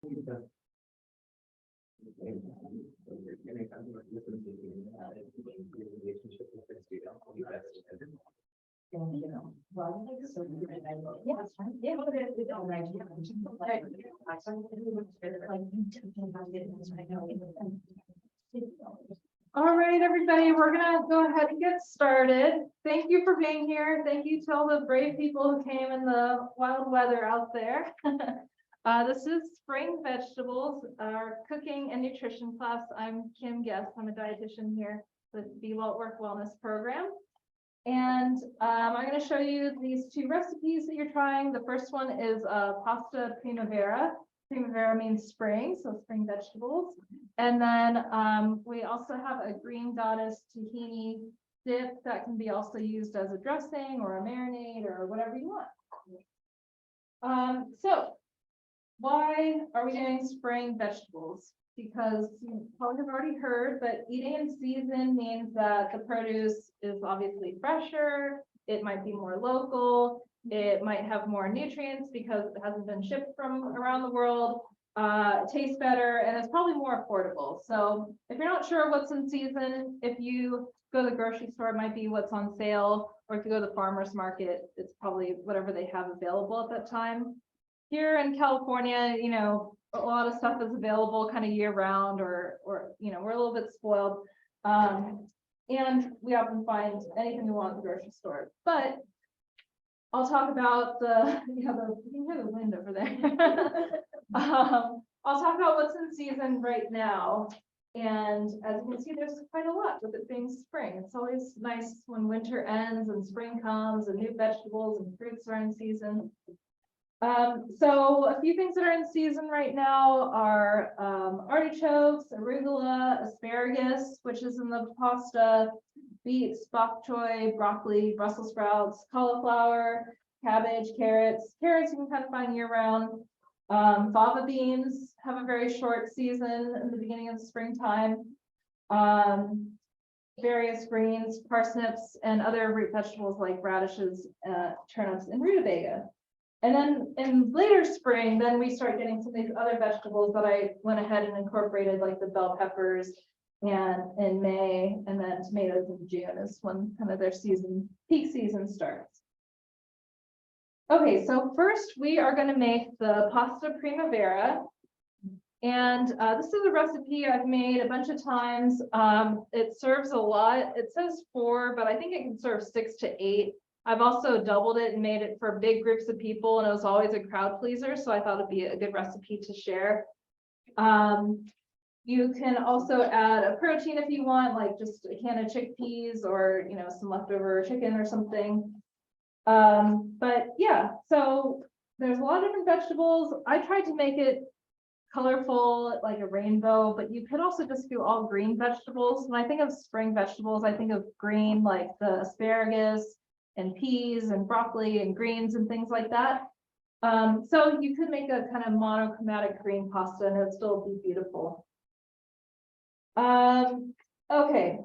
All right, everybody, we're gonna go ahead and get started. Thank you for being here. Thank you to all the brave people who came in the wild weather out there. This is Spring Vegetables, our cooking and nutrition class. I'm Kim Guest. I'm a dietitian here with the Waltworth Wellness Program. And I'm going to show you these two recipes that you're trying. The first one is pasta primavera. Primavera means spring, so spring vegetables. And then we also have a green goddess tahini dip that can be also used as a dressing or a marinade or whatever you want. So why are we doing spring vegetables? Because you probably have already heard, but eating in season means that the produce is obviously fresher, it might be more local, it might have more nutrients because it hasn't been shipped from around the world, it tastes better, and it's probably more affordable. So if you're not sure what's in season, if you go to the grocery store, it might be what's on sale, or if you go to the farmer's market, it's probably whatever they have available at that time. Here in California, you know, a lot of stuff is available kind of year round, or you know, we're a little bit spoiled. And we often find anything we want at the grocery store. But I'll talk about you can hear the wind over there. I'll talk about what's in season right now. And as you can see, there's quite a lot with it being spring. It's always nice when winter ends and spring comes and new vegetables and fruits are in season. So a few things that are in season right now are artichokes, arugula, asparagus, which is in the pasta, beets, bok choy, broccoli, Brussels sprouts, cauliflower, cabbage, carrots. Carrots you can kind of find year round. Fava beans have a very short season in the beginning of the springtime. Various greens, parsnips, and other root vegetables like radishes, turnips, and rutabaga. And then in later spring, then we start getting some of these other vegetables that I went ahead and incorporated, like the bell peppers, and in May, and then tomatoes in June is when kind of their peak season starts. Okay, so first we are going to make the pasta primavera. And this is a recipe I've made a bunch of times. It serves a lot. It says 4, but I think it can serve 6 to 8. I've also doubled it and made it for big groups of people, and it was always a crowd pleaser, so I thought it'd be a good recipe to share. You can also add a protein if you want, like just a can of chickpeas or, you know, some leftover chicken or something. But yeah, so there's a lot of different vegetables. I tried to make it colorful, like a rainbow, but you could also just do all green vegetables. When I think of spring vegetables, I think of green, like the asparagus and peas and broccoli and greens and things like that. So you could make a kind of monochromatic green pasta and it would still be beautiful. Okay,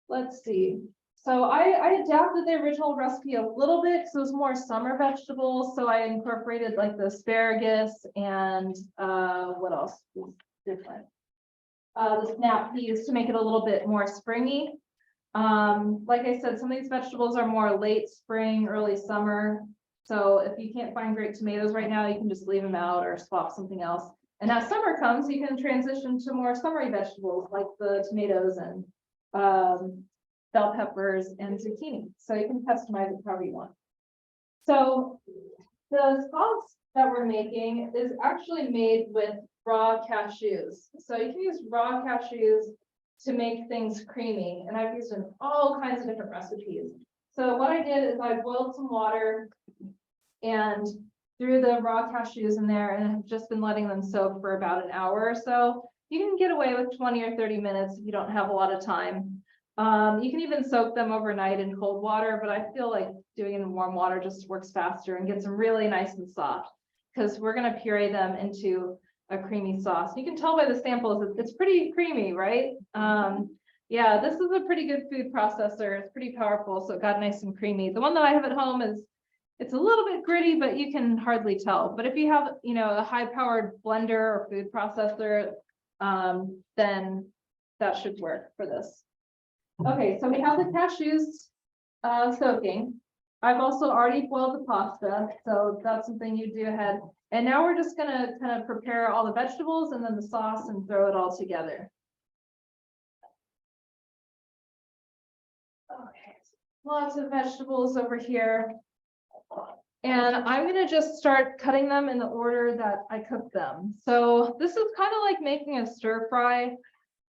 let's see. So I adapted the original recipe a little bit because it was more summer vegetables. So I incorporated like the asparagus and what else was different? The snap peas to make it a little bit more springy. Like I said, some of these vegetables are more late spring, early summer. So if you can't find great tomatoes right now, you can just leave them out or swap something else. And as summer comes, you can transition to more summery vegetables like the tomatoes and bell peppers and zucchini. So you can customize it however you want. So the sauce that we're making is actually made with raw cashews. So you can use raw cashews to make things creamy, and I've used in all kinds of different recipes. So what I did is I boiled some water and threw the raw cashews in there, and I've just been letting them soak for about an hour or so. You can get away with 20 or 30 minutes if you don't have a lot of time. You can even soak them overnight in cold water, but I feel like doing it in warm water just works faster and gets them really nice and soft, because we're going to puree them into a creamy sauce. You can tell by the samples, it's pretty creamy, right? Yeah, this is a pretty good food processor. It's pretty powerful, so it got nice and creamy. The one that I have at home is It's a little bit gritty, but you can hardly tell. But if you have, you know, a high-powered blender or food processor, then that should work for this. Okay, so we have the cashews soaking. I've also already boiled the pasta, so that's something you do ahead. And now we're just gonna kind of prepare all the vegetables and then the sauce and throw it all together. Okay, lots of vegetables over here. And I'm gonna just start cutting them in the order that I cook them. So this is kind of like making a stir fry.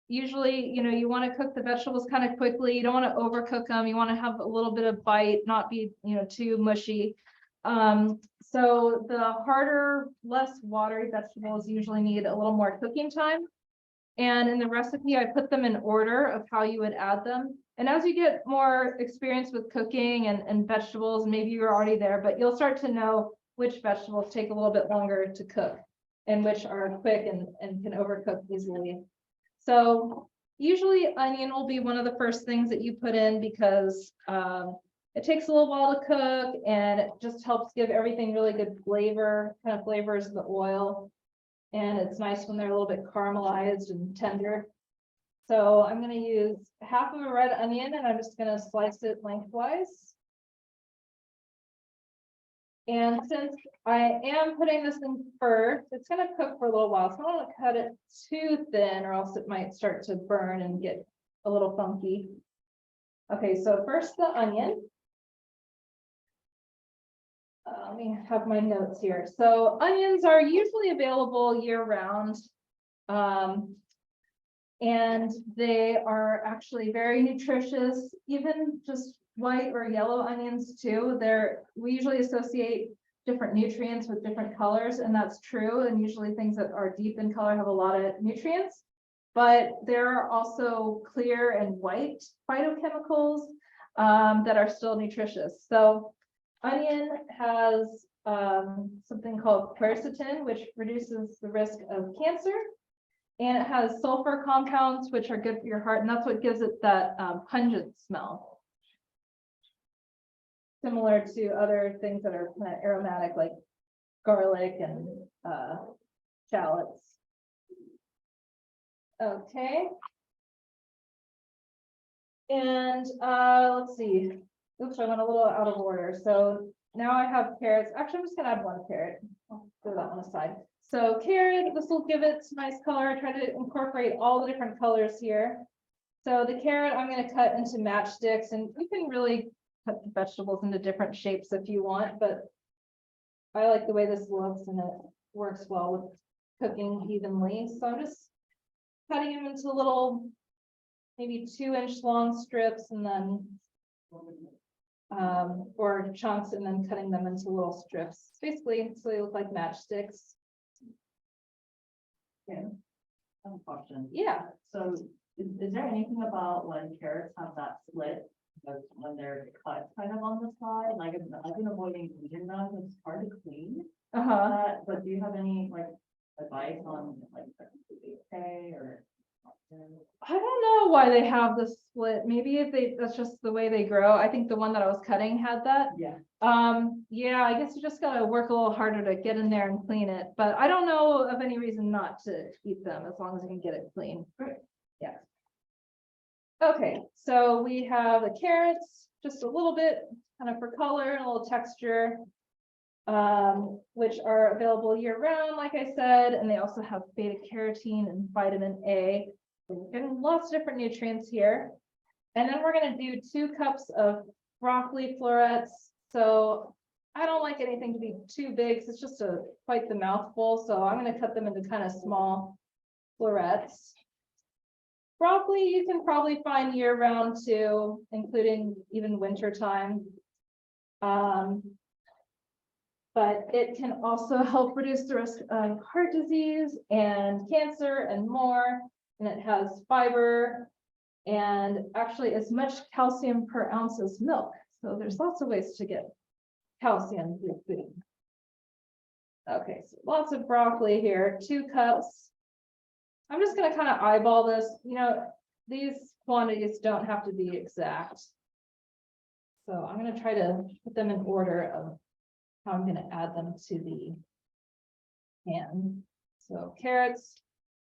Usually, you know, you want to cook the vegetables kind of quickly. You don't want to overcook them. You want to have a little bit of bite, not be, you know, too mushy. So the harder, less watery vegetables usually need a little more cooking time. And in the recipe, I put them in order of how you would add them. And as you get more experience with cooking and vegetables, maybe you're already there, but you'll start to know which vegetables take a little bit longer to cook and which are quick and can overcook easily. So usually onion will be one of the first things that you put in because it takes a little while to cook and it just helps give everything really good flavor, kind of flavors the oil. And it's nice when they're a little bit caramelized and tender. So I'm going to use half of a red onion and I'm just going to slice it lengthwise. And since I am putting this in first, it's going to cook for a little while. So I don't want to cut it too thin or else it might start to burn and get a little funky. Okay, so first the onion. Let me have my notes here. So onions are usually available year round. And they are actually very nutritious, even just white or yellow onions too. We usually associate different nutrients with different colors, and that's true. And usually things that are deep in color have a lot of nutrients, but there are also clear and white phytochemicals that are still nutritious. So onion has something called quercetin, which reduces the risk of cancer. And it has sulfur compounds, which are good for your heart. And that's what gives it that pungent smell. Similar to other things that are kind of aromatic, like garlic and shallots. Okay. And let's see. Oops, I went a little out of order. So now I have carrots. Actually, I'm just gonna add one carrot. I'll throw that one aside. So carrot, this will give it nice color. I try to incorporate all the different colors here. So the carrot, I'm going to cut into matchsticks, and you can really cut the vegetables into different shapes if you want, but I like the way this looks and it works well with cooking evenly. So I'm just cutting them into little, maybe 2-inch long strips and then or chunks and then cutting them into little strips, basically so they look like matchsticks. Okay. I have a question. Yeah. So is there anything about when carrots have that split, like when they're cut kind of on the side? Like I've been avoiding eating them, it's hard to clean. But do you have any like advice on like okay or? I don't know why they have the split. Maybe if that's just the way they grow. I think the one that I was cutting had that. Yeah. Yeah, I guess you just gotta work a little harder to get in there and clean it, but I don't know of any reason not to eat them as long as you can get it clean. Great. Yeah. Okay, so we have the carrots, just a little bit kind of for color and a little texture, which are available year round, like I said, and they also have beta carotene and vitamin A. So we're getting lots of different nutrients here. And then we're going to do 2 cups of broccoli florets. So I don't like anything to be too big, so it's just quite the mouthful. So I'm going to cut them into kind of small florets. Broccoli you can probably find year round too, including even winter time. But it can also help reduce the risk of heart disease and cancer and more. And it has fiber and actually as much calcium per ounce as milk. So there's lots of ways to get calcium through food. Okay, so lots of broccoli here, 2 cups. I'm just going to kind of eyeball this. You know, these quantities don't have to be exact. So I'm going to try to put them in order of how I'm gonna add them to the pan. So carrots,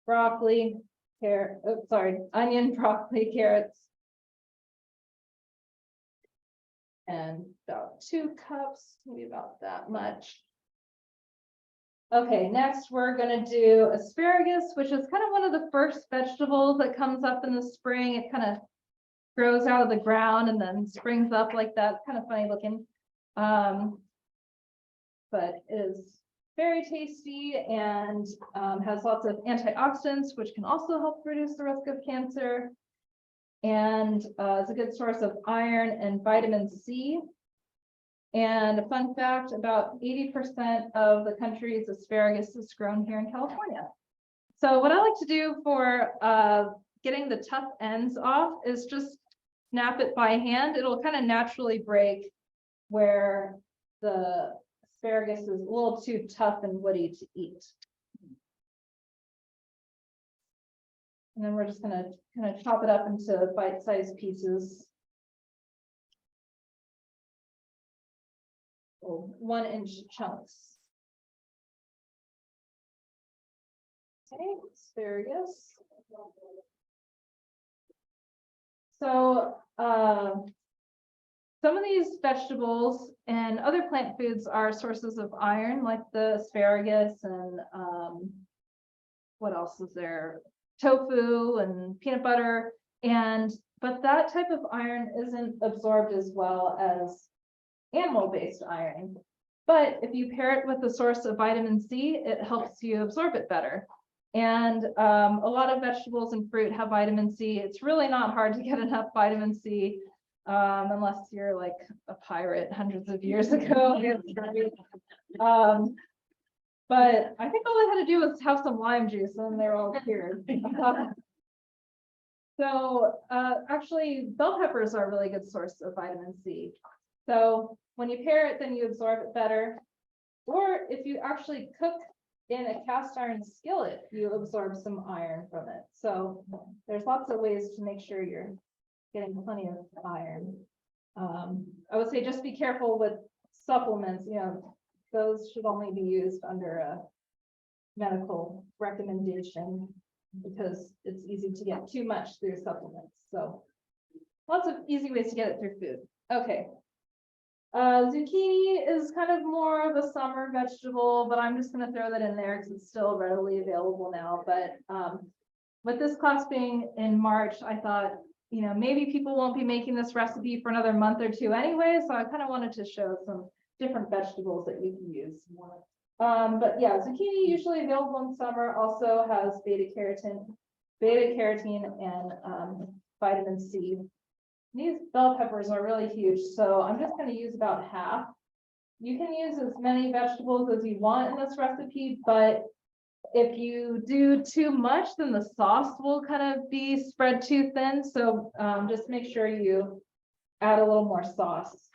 broccoli, onion, broccoli, carrots. And about 2 cups, maybe about that much. Okay, next we're gonna do asparagus, which is kind of one of the first vegetables that comes up in the spring. It kind of grows out of the ground and then springs up like that. Kind of funny looking. But it is very tasty and has lots of antioxidants, which can also help reduce the risk of cancer. And it's a good source of iron and vitamin C. And a fun fact, about 80% of the country's asparagus is grown here in California. So what I like to do for getting the tough ends off is just snap it by hand. It'll kind of naturally break where the asparagus is a little too tough and woody to eat. And then we're just gonna kind of chop it up into bite-sized pieces. 1-inch chunks. Okay, asparagus. So some of these vegetables and other plant foods are sources of iron, like the asparagus and what else is there? Tofu and peanut butter. But that type of iron isn't absorbed as well as animal-based iron. But if you pair it with a source of vitamin C, it helps you absorb it better. And a lot of vegetables and fruit have vitamin C. It's really not hard to get enough vitamin C, unless you're like a pirate hundreds of years ago. But I think all I had to do was have some lime juice and they're all cured. So actually, bell peppers are a really good source of vitamin C. So when you pair it, then you absorb it better. Or if you actually cook in a cast iron skillet, you absorb some iron from it. So there's lots of ways to make sure you're getting plenty of iron. I would say just be careful with supplements. You know, those should only be used under a medical recommendation because it's easy to get too much through supplements. So lots of easy ways to get it through food. Okay. Zucchini is kind of more of a summer vegetable, but I'm just going to throw that in there because it's still readily available now. But with this class being in March, I thought, you know, maybe people won't be making this recipe for another month or two anyway. So I kind of wanted to show some different vegetables that you can use. But yeah, zucchini usually available in summer also has beta carotene and vitamin C. These bell peppers are really huge, so I'm just going to use about half. You can use as many vegetables as you want in this recipe, but if you do too much, then the sauce will kind of be spread too thin. So just make sure you add a little more sauce.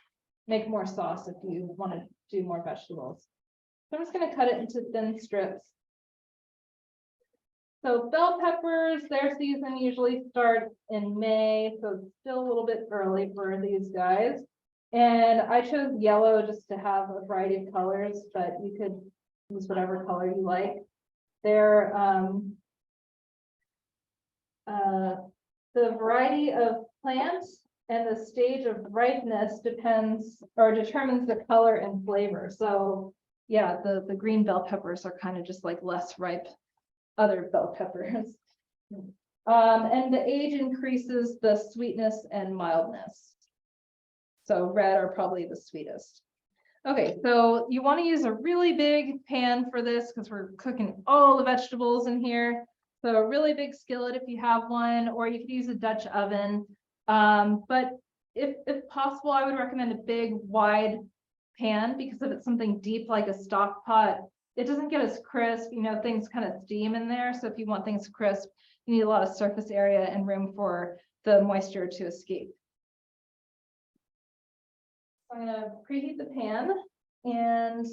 Make more sauce if you want to do more vegetables. So I'm just going to cut it into thin strips. So bell peppers, their season usually starts in May, so it's still a little bit early for these guys. And I chose yellow just to have a variety of colors, but you could use whatever color you like. They're the variety of plants and the stage of ripeness depends or determines the color and flavor. So yeah, the green bell peppers are kind of just like less ripe other bell peppers. And the age increases the sweetness and mildness. So red are probably the sweetest. Okay, so you want to use a really big pan for this because we're cooking all the vegetables in here. So a really big skillet if you have one, or you could use a Dutch oven. But if possible, I would recommend a big, wide pan because if it's something deep like a stock pot, it doesn't get as crisp, you know, things kind of steam in there. So if you want things crisp, you need a lot of surface area and room for the moisture to escape. I'm going to preheat the pan, and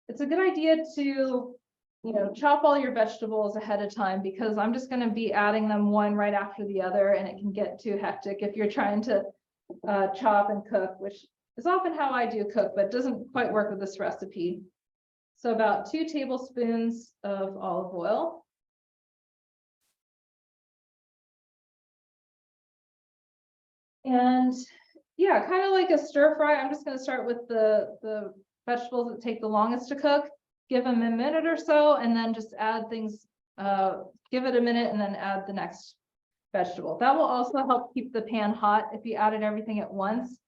it's a good idea to, you know, chop all your vegetables ahead of time because I'm just going to be adding them one right after the other, and it can get too hectic if you're trying to chop and cook, which is often how I do cook, but doesn't quite work with this recipe. So about 2 tablespoons of olive oil. And yeah, kind of like a stir fry. I'm just going to start with the vegetables that take the longest to cook, give them a minute or so, and then just add things, give it a minute and then add the next vegetable. That will also help keep the pan hot. If you added everything at once,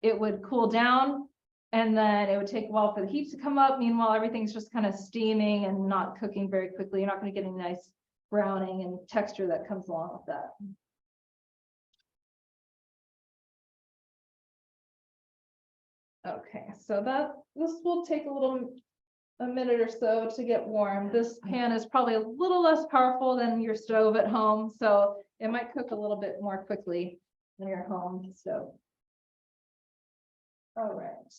it would cool down and then it would take a while for the heat to come up. Meanwhile, everything's just kind of steaming and not cooking very quickly. You're not going to get any nice browning and texture that comes along with that. Okay, so this will take a minute or so to get warm. This pan is probably a little less powerful than your stove at home, so it might cook a little bit more quickly than your home stove. All right.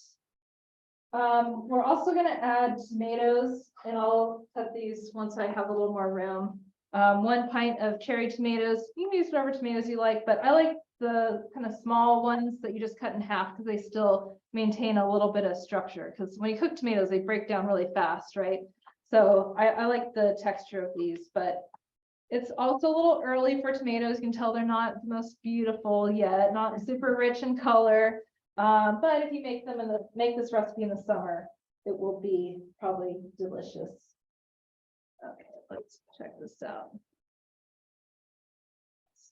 We're also going to add tomatoes, and I'll cut these once I have a little more room. 1 pint of cherry tomatoes. You can use whatever tomatoes you like, but I like the kind of small ones that you just cut in half because they still maintain a little bit of structure. Because when you cook tomatoes, they break down really fast, right? So I like the texture of these, but it's also a little early for tomatoes. You can tell they're not the most beautiful yet, not super rich in color. But if you make them make this recipe in the summer, it will be probably delicious. Okay, let's check this out.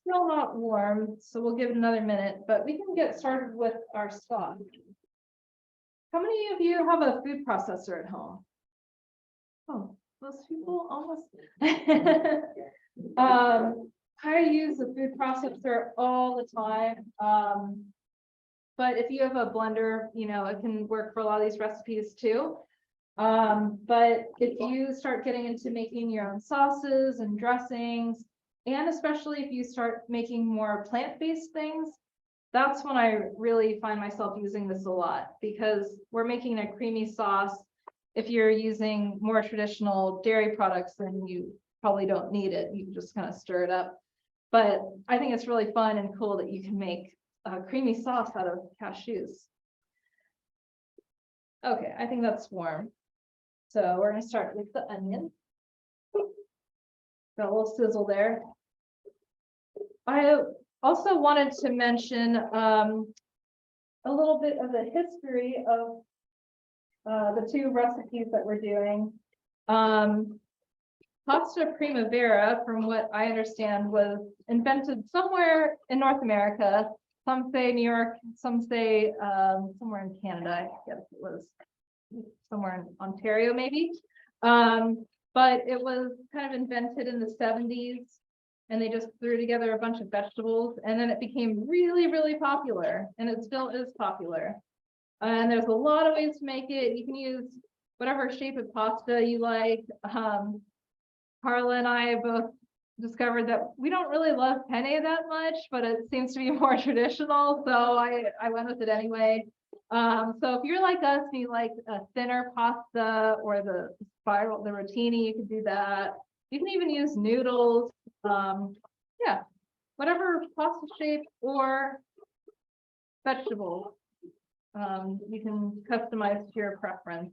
Still not warm, so we'll give it another minute, but we can get started with our sauce. How many of you have a food processor at home? Oh, most people almost. I use a food processor all the time. But if you have a blender, you know, it can work for a lot of these recipes too. But if you start getting into making your own sauces and dressings, and especially if you start making more plant-based things, that's when I really find myself using this a lot, because we're making a creamy sauce. If you're using more traditional dairy products, then you probably don't need it. You can just kind of stir it up. But I think it's really fun and cool that you can make a creamy sauce out of cashews. Okay, I think that's warm. So we're going to start with the onion. Got a little sizzle there. I also wanted to mention a little bit of the history of the 2 recipes that we're doing. Pasta primavera, from what I understand, was invented somewhere in North America. Some say New York, some say somewhere in Canada. I guess it was somewhere in Ontario, maybe. But it was kind of invented in the 70s, and they just threw together a bunch of vegetables, and then it became really, really popular, and it still is popular. And there's a lot of ways to make it. You can use whatever shape of pasta you like. Carla and I both discovered that we don't really love penne that much, but it seems to be more traditional, so I went with it anyway. So if you're like us and you like a thinner pasta or the spiral, the rotini, you can do that. You can even use noodles. Yeah, whatever pasta shape or vegetable, you can customize to your preference.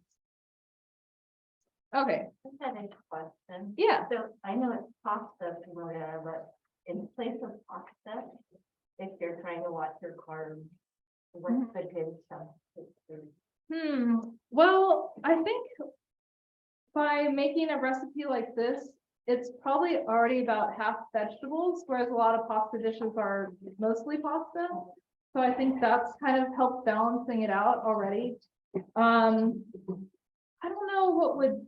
Okay. I have a question. Yeah. So I know it's pasta primavera, but in place of pasta, if you're trying to watch your carbs, what's the good stuff? Well, I think by making a recipe like this, it's probably already about half vegetables, whereas a lot of pasta dishes are mostly pasta. So I think that's kind of helped balancing it out already. I don't know what would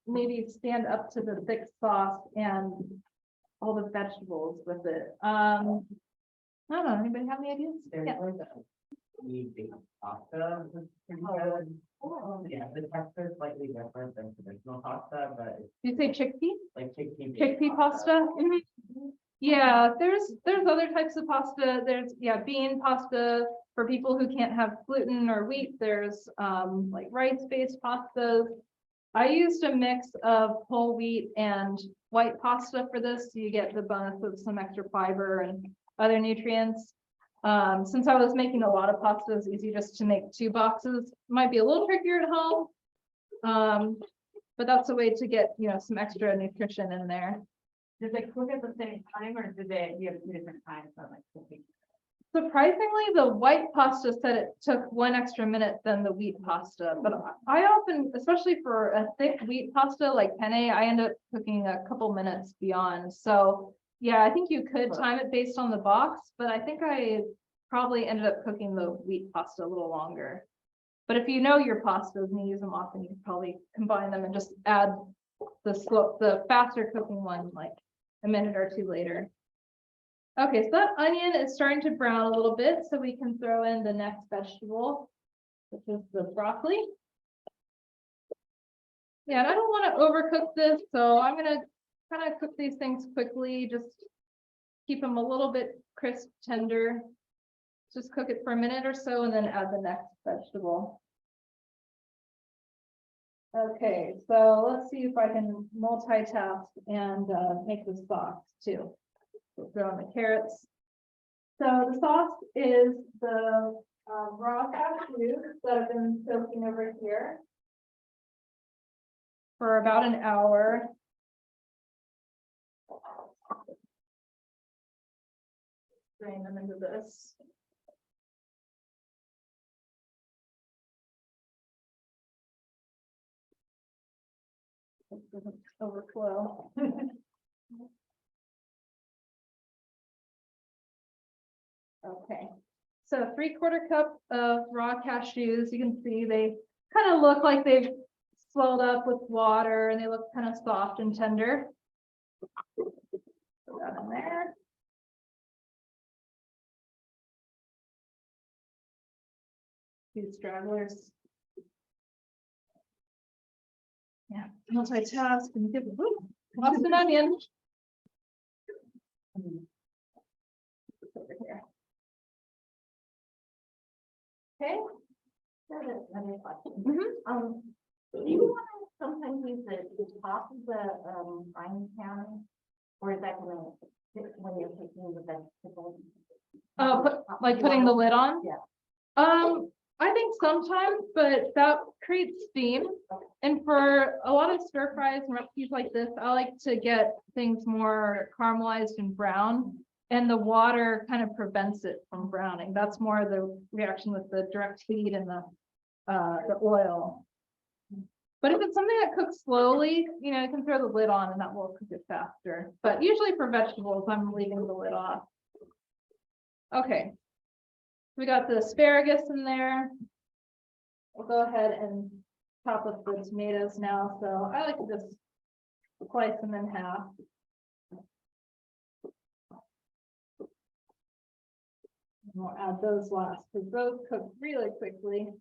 maybe stand up to the thick sauce and all the vegetables with it. I don't know. Anybody have any ideas? Yeah. Baked pasta was pretty good. Yeah, the texture is slightly different than traditional pasta, but it's Did you say chickpea? like Chickpea pasta? Yeah, there's other types of pasta. There's bean pasta for people who can't have gluten or wheat. There's like rice-based pastas. I used a mix of whole wheat and white pasta for this, so you get the bonus of some extra fiber and other nutrients. Since I was making a lot of pasta, it's easy just to make 2 boxes. Might be a little trickier at home. But that's a way to get, some extra nutrition in there. Did they cook at the same time or did they, you have 2 different times on like cooking? Surprisingly, the white pasta said it took 1 extra minute than the wheat pasta, but I often, especially for a thick wheat pasta like penne, I end up cooking a couple minutes beyond. So yeah, I think you could time it based on the box, but I think I probably ended up cooking the wheat pasta a little longer. But if you know your pastas and you use them often, you can probably combine them and just add the faster cooking one like a minute or 2 later. Okay, so that onion is starting to brown a little bit, so we can throw in the next vegetable, which is the broccoli. Yeah, and I don't want to overcook this, so I'm gonna kind of cook these things quickly, just keep them a little bit crisp, tender. Just cook it for a minute or so and then add the next vegetable. Okay, so let's see if I can multitask and make the sauce too. So throw in the carrots. So the sauce is the raw cashews that have been soaking over here for about an hour. Strain them into this. It doesn't overflow. Okay, so 3/4 cup of raw cashews. You can see they kind of look like they've swelled up with water and they look kind of soft and tender. Put that in there. Few stragglers. Yeah, multitask and give lost an onion. Over here. Okay. Another question. Mhm. Do you want to sometimes use the top of the frying pan? Or is that gonna, when you're taking the vegetables? Like putting the lid on? Yeah. I think sometimes, but that creates steam. And for a lot of stir fries and recipes like this, I like to get things more caramelized and brown. And the water kind of prevents it from browning. That's more the reaction with the direct heat and the oil. But if it's something that cooks slowly, you can throw the lid on and that will cook it faster. But usually for vegetables, I'm leaving the lid off. Okay. We got the asparagus in there. We'll go ahead and top up the tomatoes now. So I like to just slice them in half. And we'll add those last because those cook really quickly.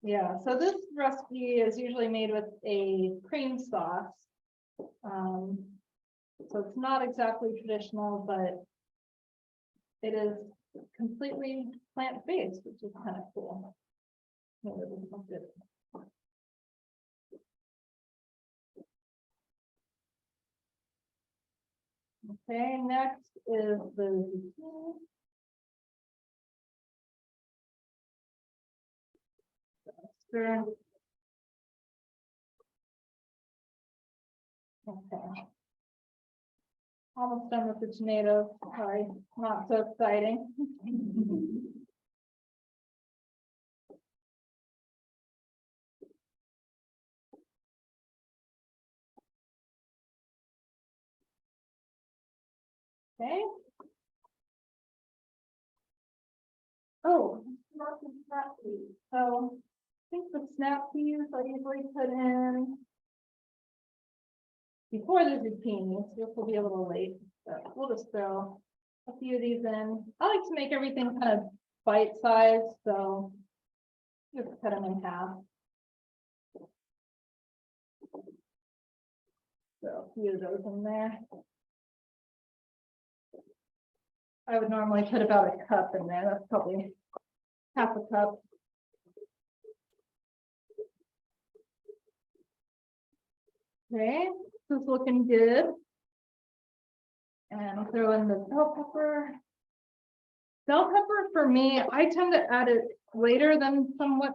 Yeah, so this recipe is usually made with a cream sauce. So it's not exactly traditional, but it is completely plant-based, which is kind of cool. Okay, next is the zucchini. Stir. Okay. Almost done with the tomatoes. Sorry, not so exciting. Okay. Oh, not the snap peas. So I think the snap peas I usually put in before the zucchini. So this will be a little late, but we'll just throw a few of these in. I like to make everything kind of bite-sized, so just cut them in half. So a few of those in there. I would normally put about a cup in there. That's probably half a cup. Okay, this is looking good. And I'll throw in the bell pepper. Bell pepper for me, I tend to add it later than what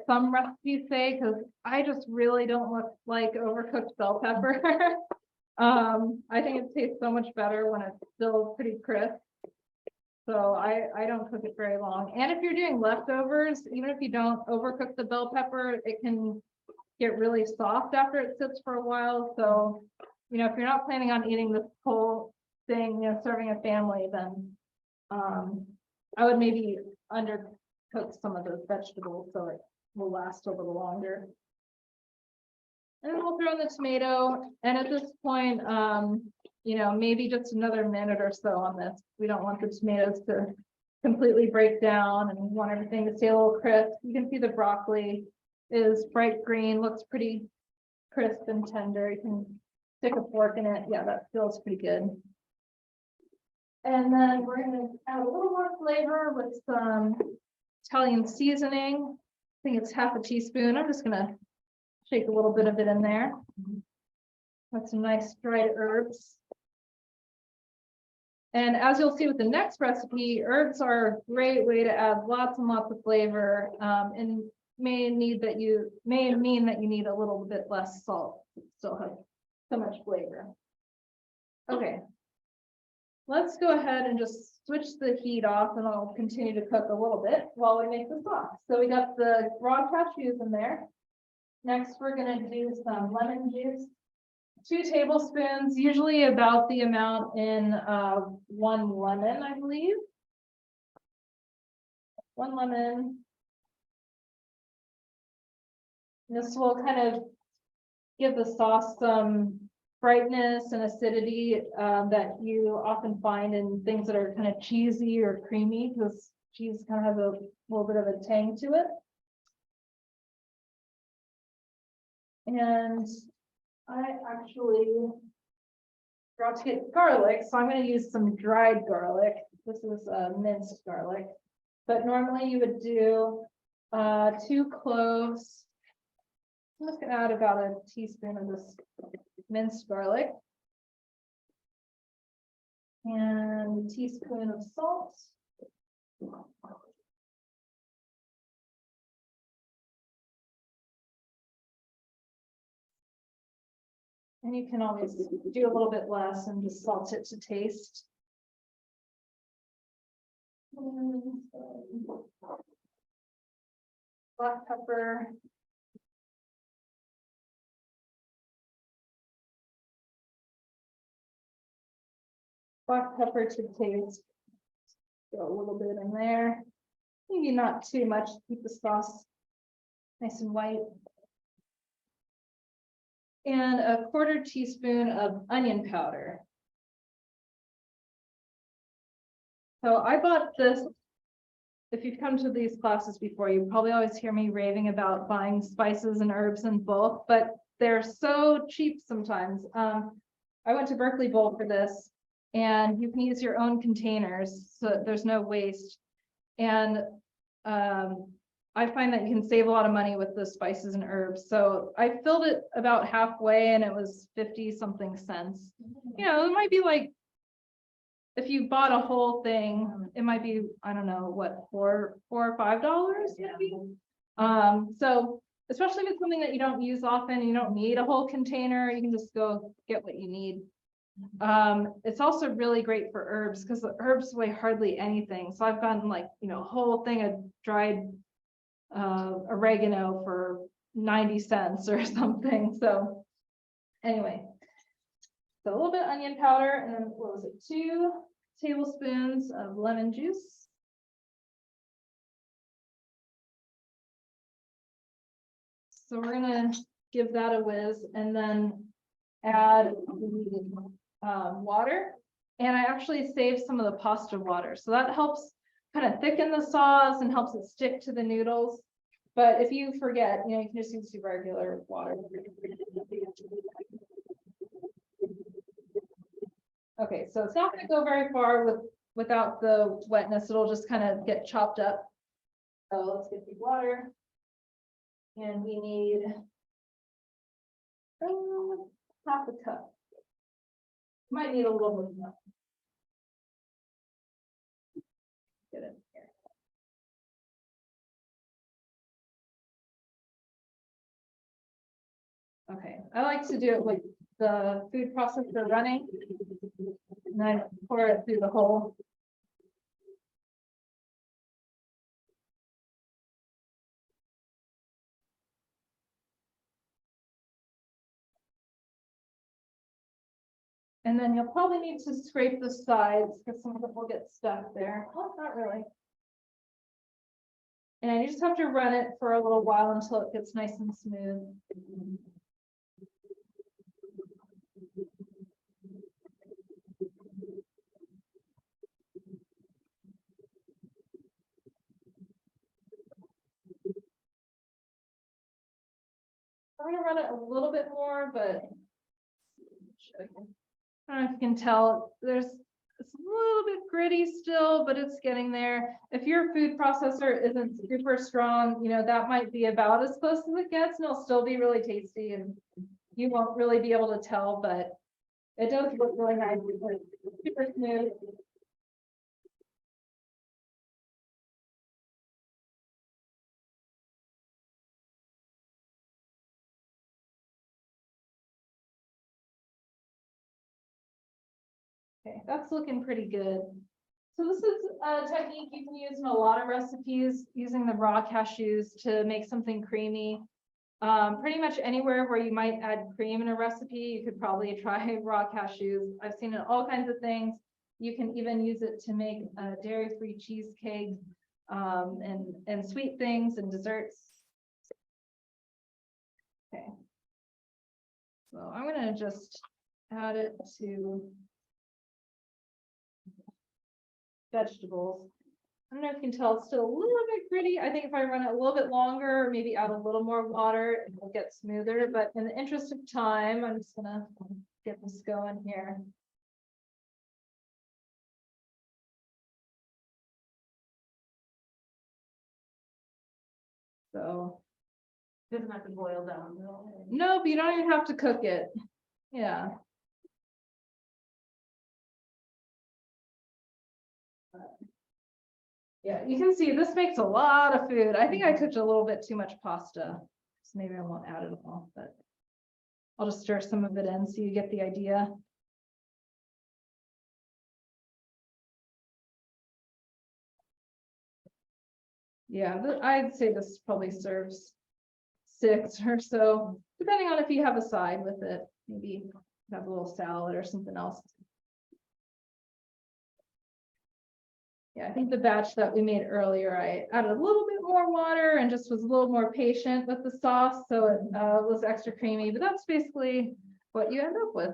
some recipes say, because I just really don't like overcooked bell pepper. I think it tastes so much better when it's still pretty crisp. So I don't cook it very long. And if you're doing leftovers, even if you don't overcook the bell pepper, it can get really soft after it sits for a while. So, you know, if you're not planning on eating this whole thing, you know, serving a family, then I would maybe undercook some of those vegetables so it will last a little longer. And then we'll throw in the tomato. And at this point, you know, maybe just another minute or so on this. We don't want the tomatoes to completely break down, and we want everything to stay a little crisp. You can see the broccoli is bright green, looks pretty crisp and tender. You can stick a fork in it. Yeah, that feels pretty good. And then we're gonna add a little more flavor with some Italian seasoning. I think it's half a teaspoon. I'm just gonna shake a little bit of it in there. With some nice dried herbs. And as you'll see with the next recipe, herbs are a great way to add lots and lots of flavor, and may mean that you need a little bit less salt to still have so much flavor. Okay. Let's go ahead and just switch the heat off, and I'll continue to cook a little bit while we make the sauce. So we got the raw cashews in there. Next, we're going to do some lemon juice. 2 tablespoons, usually about the amount in 1 lemon, I believe. 1 lemon. This will kind of give the sauce some brightness and acidity that you often find in things that are kind of cheesy or creamy, because cheese kind of has a little bit of a tang to it. And I actually forgot to get garlic, so I'm going to use some dried garlic. This is minced garlic, but normally you would do 2 cloves. I'm just going to add about a teaspoon of this minced garlic and a teaspoon of salt. And you can always do a little bit less and just salt it to taste. Black pepper. Black pepper to taste. Throw a little bit in there. Maybe not too much to keep the sauce nice and white. And a 1/4 teaspoon of onion powder. So I bought this. If you've come to these classes before, you probably always hear me raving about buying spices and herbs in bulk, but they're so cheap sometimes. I went to Berkeley Bulk for this, and you can use your own containers, so there's no waste. And I find that you can save a lot of money with the spices and herbs. So I filled it about halfway, and it was 50-something cents. You know, it might be like, if you bought a whole thing, it might be, I don't know, what, $4 or $5 maybe. So especially if it's something that you don't use often, you don't need a whole container, you can just go get what you need. It's also really great for herbs, because the herbs weigh hardly anything. So I've gotten, like, you know, a whole thing of dried oregano for 90 cents or something. So anyway, so a little bit of onion powder, and then what was it, 2 tablespoons of lemon juice. So we're gonna give that a whiz, and then add the water. And I actually saved some of the pasta water, so that helps kind of thicken the sauce and helps it stick to the noodles. But if you forget, you know, you can just use regular water. Okay, so it's not going to go very far without the wetness. It'll just kind of get chopped up. So let's get the water. And we need half a cup. Might need a little more than that. Get it here. Okay, I like to do it with the food processor running. And then pour it through the hole. And then you'll probably need to scrape the sides because some of it will get stuck there. Well, not really. And you just have to run it for a little while until it gets nice and smooth. I'm gonna run it a little bit more, but I don't know if you can tell, it's a little bit gritty still, but it's getting there. If your food processor isn't super strong, you know, that might be about as close as it gets, and it'll still be really tasty, and you won't really be able to tell, but it does look really nice. It's super smooth. Okay, that's looking pretty good. So this is a technique you can use in a lot of recipes, using the raw cashews to make something creamy. Pretty much anywhere where you might add cream in a recipe, you could probably try raw cashews. I've seen it in all kinds of things. You can even use it to make a dairy-free cheesecake, and sweet things and desserts. Okay. So I'm gonna just add it to vegetables. I don't know if you can tell, it's still a little bit gritty. I think if I run it a little bit longer, maybe add a little more water, it will get smoother, but in the interest of time, I'm just gonna get this going here. So. Doesn't have to boil down. Nope, you don't even have to cook it. Yeah. Yeah, you can see this makes a lot of food. I think I cooked a little bit too much pasta. So maybe I won't add it all, but I'll just stir some of it in so you get the idea. Yeah, I'd say this probably serves 6 or so, depending on if you have a side with it. Maybe have a little salad or something else. Yeah, I think the batch that we made earlier, I added a little bit more water and just was a little more patient with the sauce, so it was extra creamy, but that's basically what you end up with.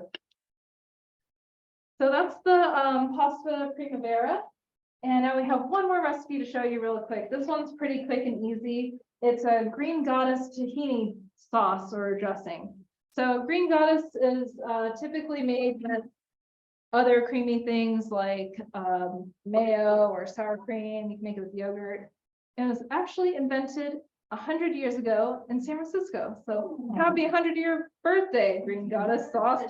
So that's the pasta primavera. And now we have one more recipe to show you real quick. This one's pretty quick and easy. It's a Green Goddess tahini sauce or dressing. So Green Goddess is typically made with other creamy things like mayo or sour cream. You can make it with yogurt. And it was actually invented 100 years ago in San Francisco. So happy 100-year birthday, Green Goddess sauce.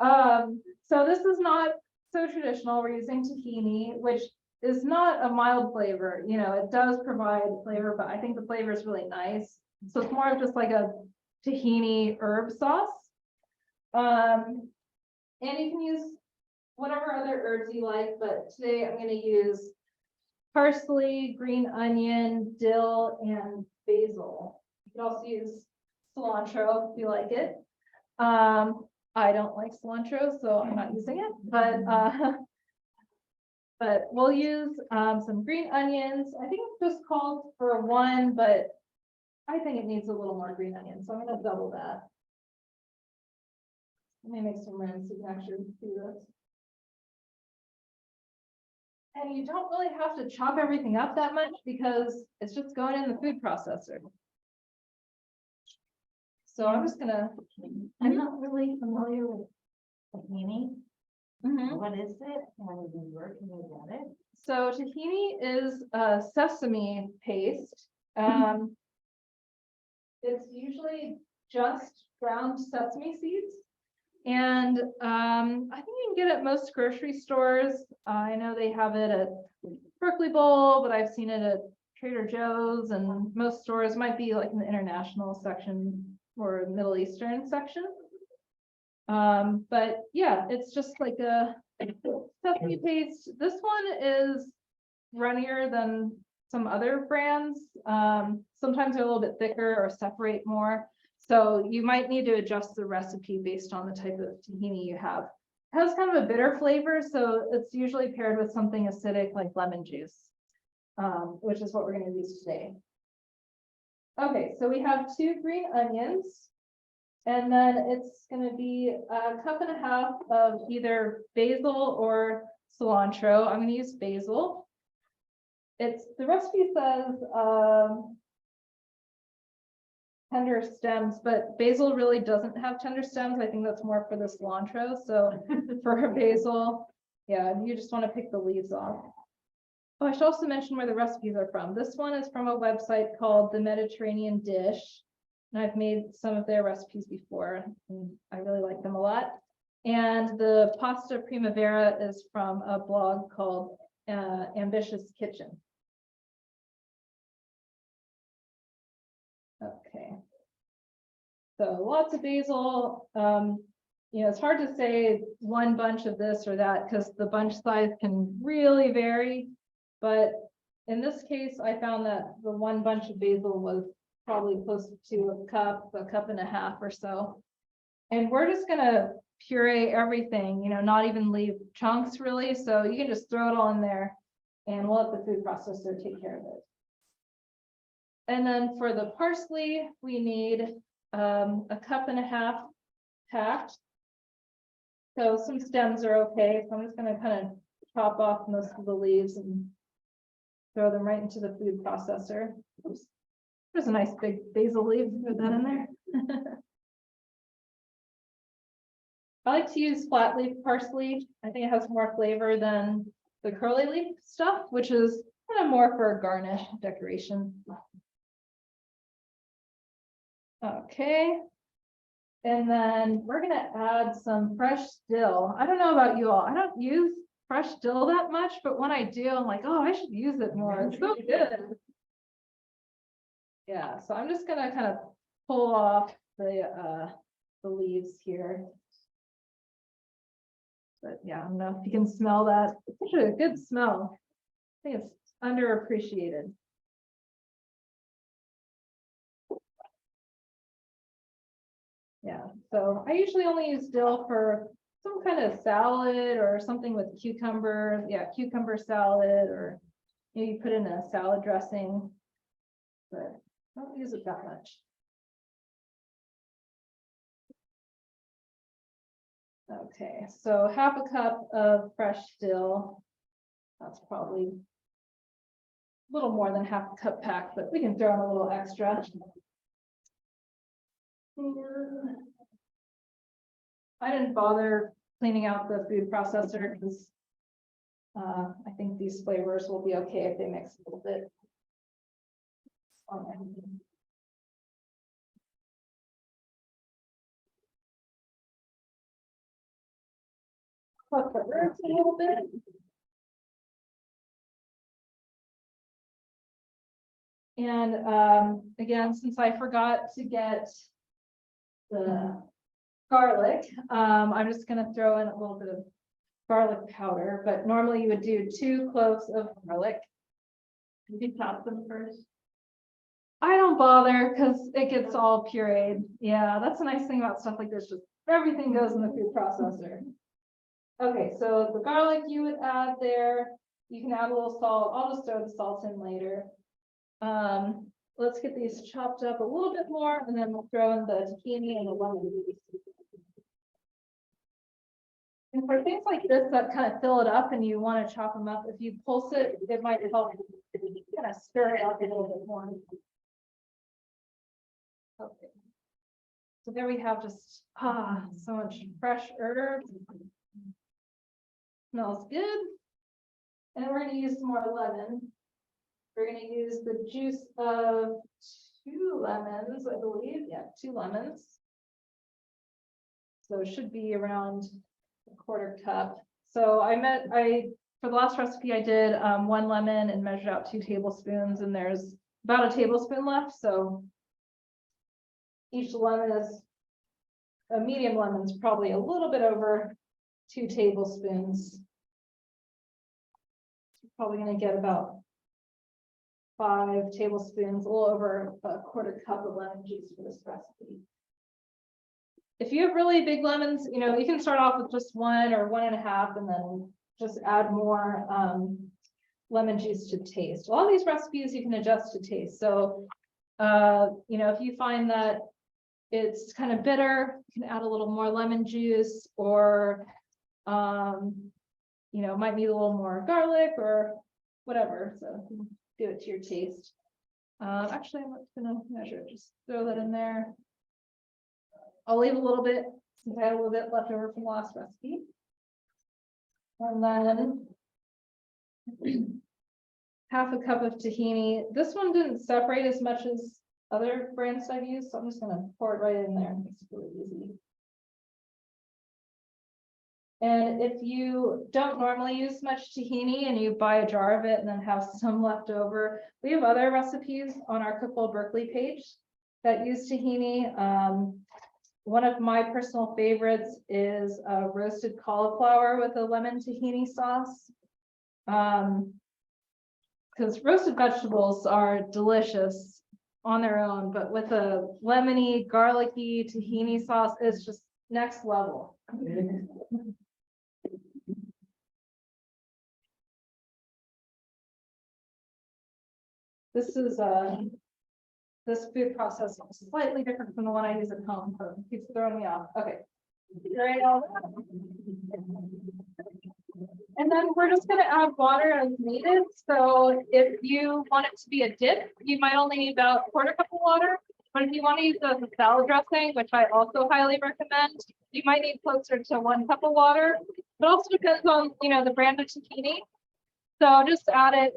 So this is not so traditional. We're using tahini, which is not a mild flavor. You know, it does provide flavor, but I think the flavor is really nice. So it's more of just like a tahini herb sauce. And you can use whatever other herbs you like, but today I'm going to use parsley, green onion, dill, and basil. You can also use cilantro if you like it. I don't like cilantro, so I'm not using it, but we'll use some green onions. I think it's just called for 1, but I think it needs a little more green onion, so I'm going to double that. Let me make some room so you can actually see this. And you don't really have to chop everything up that much because it's just going in the food processor. So I'm just gonna. I'm not really familiar with tahini. What is it? And where can we get it? So tahini is sesame paste. It's usually just ground sesame seeds. And I think you can get it at most grocery stores. I know they have it at Berkeley Bowl, but I've seen it at Trader Joe's, and most stores might be like in the international section or Middle Eastern section. But yeah, it's just like a sesame paste. This one is runnier than some other brands. Sometimes they're a little bit thicker or separate more. So you might need to adjust the recipe based on the type of tahini you have. It has kind of a bitter flavor, so it's usually paired with something acidic like lemon juice, which is what we're going to use today. Okay, so we have 2 green onions, and then it's going to be a cup and a half of either basil or cilantro. I'm going to use basil. The recipe says tender stems, but basil really doesn't have tender stems. I think that's more for the cilantro. So for basil, yeah, you just want to pick the leaves off. Oh, I should also mention where the recipes are from. This one is from a website called The Mediterranean Dish, and I've made some of their recipes before, and I really like them a lot. And the pasta primavera is from a blog called Ambitious Kitchen. Okay. So lots of basil. You know, it's hard to say one bunch of this or that because the bunch size can really vary. But in this case, I found that the one bunch of basil was probably close to a cup and a half or so. And we're just gonna puree everything, you know, not even leave chunks really. So you can just throw it all in there and we'll let the food processor take care of it. And then for the parsley, we need a cup and a half packed. So some stems are okay. So I'm just going to kind of chop off most of the leaves and throw them right into the food processor. Oops. There's a nice big basil leaf. Put that in there. I like to use flat leaf parsley. I think it has more flavor than the curly leaf stuff, which is kind of more for garnish decoration. Okay. And then we're going to add some fresh dill. I don't know about you all. I don't use fresh dill that much, but when I do, I'm like, oh, I should use it more. It's so good. Yeah, so I'm just going to kind of pull off the leaves here. But yeah, I don't know if you can smell that. It's actually a good smell. I think it's underappreciated. Yeah, so I usually only use dill for some kind of salad or something with cucumber. Yeah, cucumber salad, or you put in a salad dressing, but I don't use it that much. Okay, so half a cup of fresh dill. That's probably a little more than half a cup pack, but we can throw in a little extra. I didn't bother cleaning out the food processor because I think these flavors will be okay if they mix a little bit. Cook the herbs a little bit. And again, since I forgot to get the garlic, I'm just going to throw in a little bit of garlic powder, but normally you would do 2 cloves of garlic. Did you chop them first? I don't bother because it gets all pureed. Yeah, that's a nice thing about stuff like this. Just everything goes in the food processor. Okay, so the garlic you would add there. You can add a little salt. I'll just throw the salt in later. Let's get these chopped up a little bit more, and then we'll throw in the tahini and the lemon. And for things like this that kind of fill it up and you want to chop them up, if you pulse it, it might help kind of stir it up a little bit more. Okay. So there we have just so much fresh herbs. Smells good. And we're gonna use some more lemon. We're gonna use the juice of 2 lemons, I believe. Yeah, 2 lemons. So it should be around a 1/4 cup. So for the last recipe I did 1 lemon and measured out 2 tablespoons, and there's about a tablespoon left. So each lemon is a medium lemon's probably a little bit over 2 tablespoons. Probably gonna get about 5 tablespoons, a little over a 1/4 cup of lemon juice for this recipe. If you have really big lemons, you know, you can start off with just 1 or 1.5 and then just add more lemon juice to taste. A lot of these recipes you can adjust to taste. So, you know, if you find that it's kind of bitter, you can add a little more lemon juice, or, you know, might need a little more garlic or whatever. So you can do it to your taste. Actually, I'm not gonna measure it, just throw that in there. I'll leave a little bit since I had a little bit left over from the last recipe. And then 1/2 cup of tahini. This one didn't separate as much as other brands I've used, so I'm just gonna pour it right in there. It's really easy. And if you don't normally use much tahini and you buy a jar of it and then have some left over, we have other recipes on our Cookbowl Berkeley page that use tahini. One of my personal favorites is a roasted cauliflower with a lemon tahini sauce. Because roasted vegetables are delicious on their own, but with a lemony, garlicky tahini sauce, it's just next level. This is this food processing is slightly different from the one I use at home, so it keeps throwing me off. Okay. Right, and then we're just going to add water as needed. So if you want it to be a dip, you might only need about 1/4 cup of water. But if you want to use it as a salad dressing, which I also highly recommend, you might need closer to 1 cup of water. It also depends on, you know, the brand of tahini. So just add it,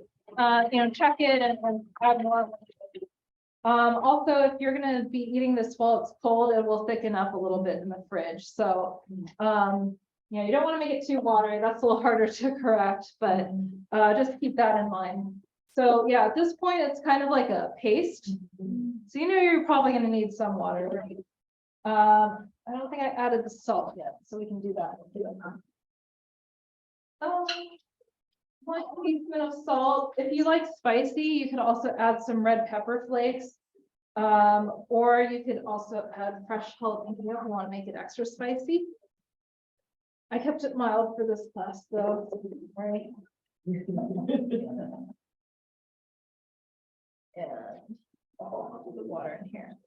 you know, check it and add more. Also, if you're going to be eating this while it's cold, it will thicken up a little bit in the fridge. So, you know, you don't want to make it too watery. That's a little harder to correct, but just keep that in mind. So yeah, at this point, it's kind of like a paste. So you know you're probably going to need some water, right? I don't think I added the salt yet, so we can do that. 1 teaspoon of salt. If you like spicy, you could also add some red pepper flakes. Or you could also add fresh jalapeno if you want to make it extra spicy. I kept it mild for this class though, right? And I'll put the water in here.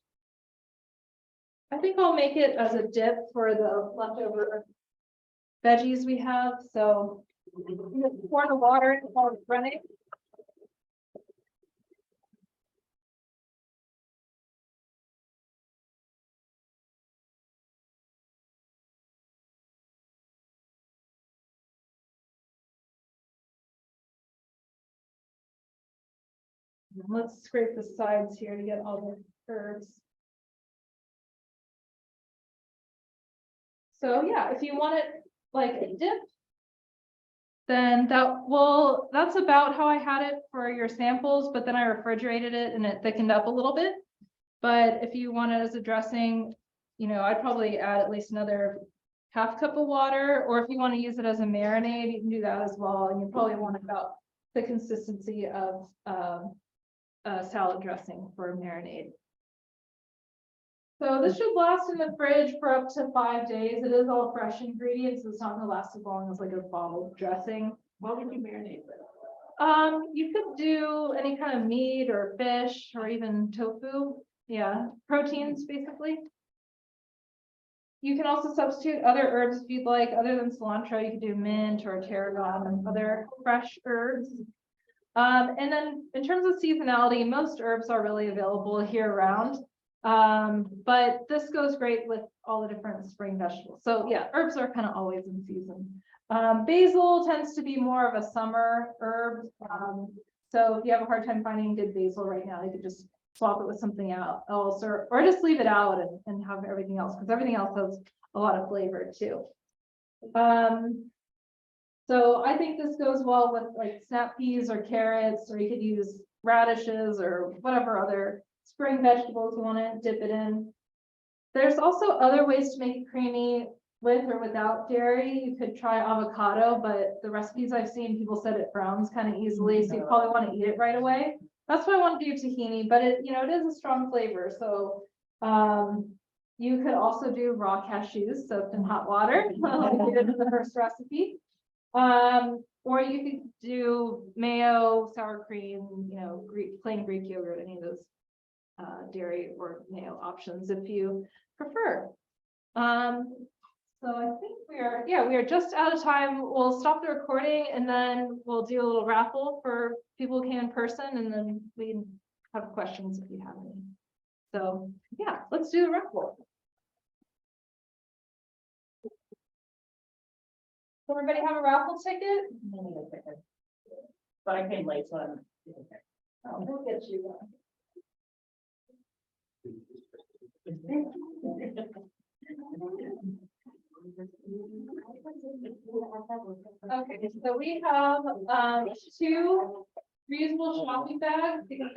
I think I'll make it as a dip for the leftover veggies we have. So pour the water in while it's running. Let's scrape the sides here to get all the herbs. So yeah, if you want it like a dip, then that's about how I had it for your samples, but then I refrigerated it and it thickened up a little bit. But if you want it as a dressing, you know, I'd probably add at least another 1/2 cup of water, or if you want to use it as a marinade, you can do that as well. And you probably want about the consistency of salad dressing for a marinade. So this should last in the fridge for up to 5 days. It is all fresh ingredients, so it's not gonna last as long as like a bottled dressing. What would you marinate with? You could do any kind of meat or fish or even tofu. Yeah, proteins basically. You can also substitute other herbs if you'd like. Other than cilantro, you could do mint or tarragon and other fresh herbs. And then in terms of seasonality, most herbs are really available year round. But this goes great with all the different spring vegetables. So yeah, herbs are kind of always in season. Basil tends to be more of a summer herb. So if you have a hard time finding good basil right now, you could just swap it with something else, or just leave it out and have everything else, because everything else has a lot of flavor too. So I think this goes well with like snap peas or carrots, or you could use radishes or whatever other spring vegetables you want to dip it in. There's also other ways to make it creamy with or without dairy. You could try avocado, but the recipes I've seen, people said it browns kind of easily, so you probably want to eat it right away. That's why I want to do tahini, but it, it is a strong flavor. So, you could also do raw cashews soaked in hot water, like we did in the first recipe. Or you could do mayo, sour cream, plain Greek yogurt, any of those dairy or mayo options if you prefer. So I think we are just out of time. We'll stop the recording and then we'll do a little raffle for people who came in person, and then we have questions if you have any. So yeah, let's do the raffle. Does everybody have a raffle ticket? But I came late, so I'm. Oh, we'll get you one. Okay, so we have 2 reusable shopping bags.